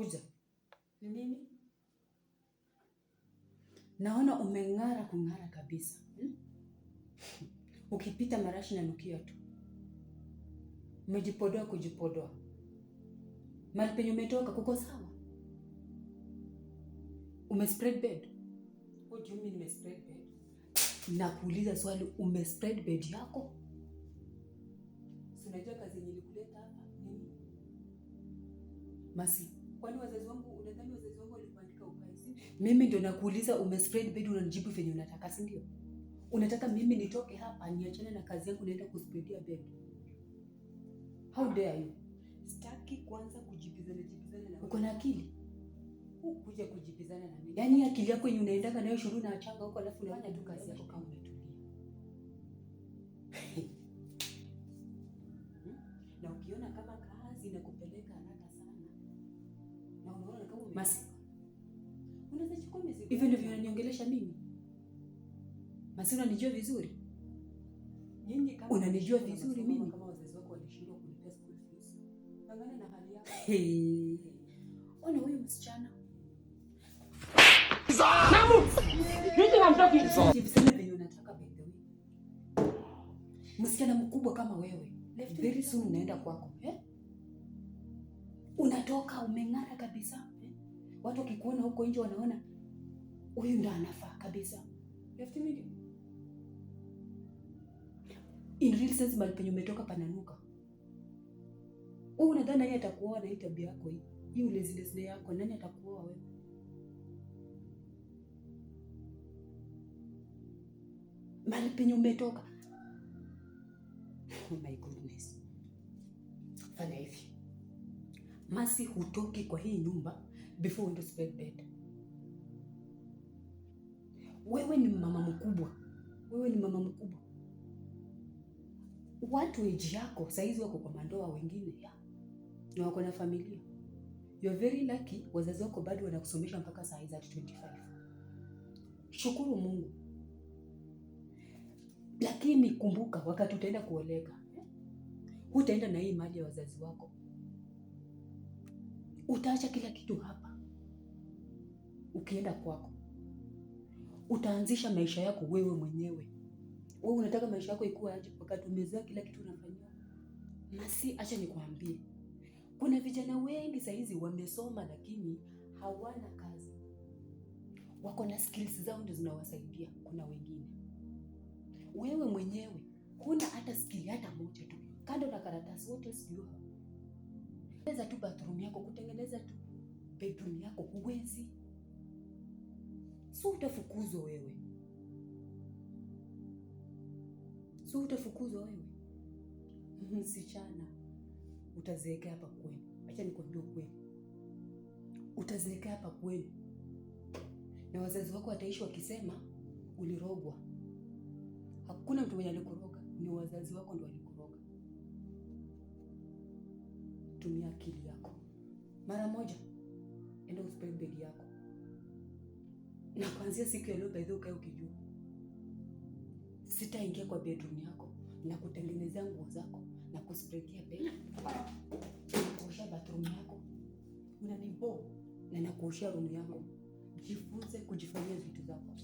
Kuja. Ni nini? Naona kung'ara kabisa. Ukipita marashi na nukia tu. Umejipodoa kujipodoa. Mahali penye umetoka kuko sawa? Umespread bed? What do you mean umespread bed? Nakuuliza swali, umespread bed yako? Unajua kazi nilikuleta hapa nini? Masi, kwani wazazi wangu unadhani wazazi wangu walikuandika ukae? Mimi ndio nakuuliza umespread bed, unanijibu venye unataka, si ndio? Unataka mimi nitoke hapa niachane na kazi yangu naenda kuspreadia bed? How dare you? Sitaki kwanza kujibizana na. Uko na akili? Kuja kujibizana na mimi. Yaani akili yako yenye unaendanga nayo shuru na achanga huko alafu unafanya tu kazi yako kama umetulia. Na ukiona kama kazi inakupeleka haraka sana. Na unaona kama Masi. Unaweza chukua mizigo. Hivi ndivyo unaniongelesha mimi? Masi, unanijua vizuri? Nyinyi kama unanijua vizuri mimi kama wazazi wako walishindwa kulipia school fees. Pangana na hali yako. Ona huyu msichana. Mamu! Nini namtaki? Jibisana venye unataka by the way. Msichana mkubwa kama wewe. Very soon unaenda kwako, Unatoka umeng'ara kabisa, Watu wakikuona huko nje wanaona huyu ndo anafaa kabisa. Left me. In real sense mahali penye umetoka pananuka. Wewe unadhani nani atakuoa na hii tabia yako hii? Hii ulezi yako nani atakuoa wewe? Mahali penye umetoka. Oh my goodness. Fanya hivi. Masi, hutoki kwa hii nyumba before uende spread bed. Wewe ni mama mkubwa. Watu age yako saizi wako kwa mandoa wengine na wako na familia. You're very lucky wazazi wako bado wanakusomesha mpaka saa hizi at 25. Shukuru Mungu. Lakini kumbuka wakati utaenda kuoleka, hutaenda na hii mali ya wazazi wako. Utaacha kila kitu hapa. Ukienda kwako, utaanzisha maisha yako wewe mwenyewe. Wewe unataka maisha yako ikuwe aje wakati umezaa kila kitu unafanyia? Masi, acha nikwambie. Kuna vijana wengi saa hizi wamesoma lakini hawana kazi. Wako na skills zao ndio zinawasaidia. Kuna wengine. Wewe mwenyewe huna hata skill hata moja tu. Kando na karatasi, what else do you have? Kutengeneza tu bathroom yako, kutengeneza tu bedroom yako huwezi. So utafukuzwa wewe. Msichana, utazeeka hapa kwenu. Acha nikwambie ukweli. Utazeeka hapa kwenu. Na wazazi wako wataishi wakisema ulirogwa. Hakuna mtu mwenye alikuroga, ni wazazi wako ndio walikuroga. Tumia akili yako. Mara moja, enda uspread bed yako. Na kuanzia siku ya leo by the way ukae ukijua. Sitaingia kwa bedroom yako na kutengenezea nguo zako na kuspreadia bed. Na kuosha bathroom yako. Unanibo na kuosha room yako. Jifunze kujifanyia vitu zako.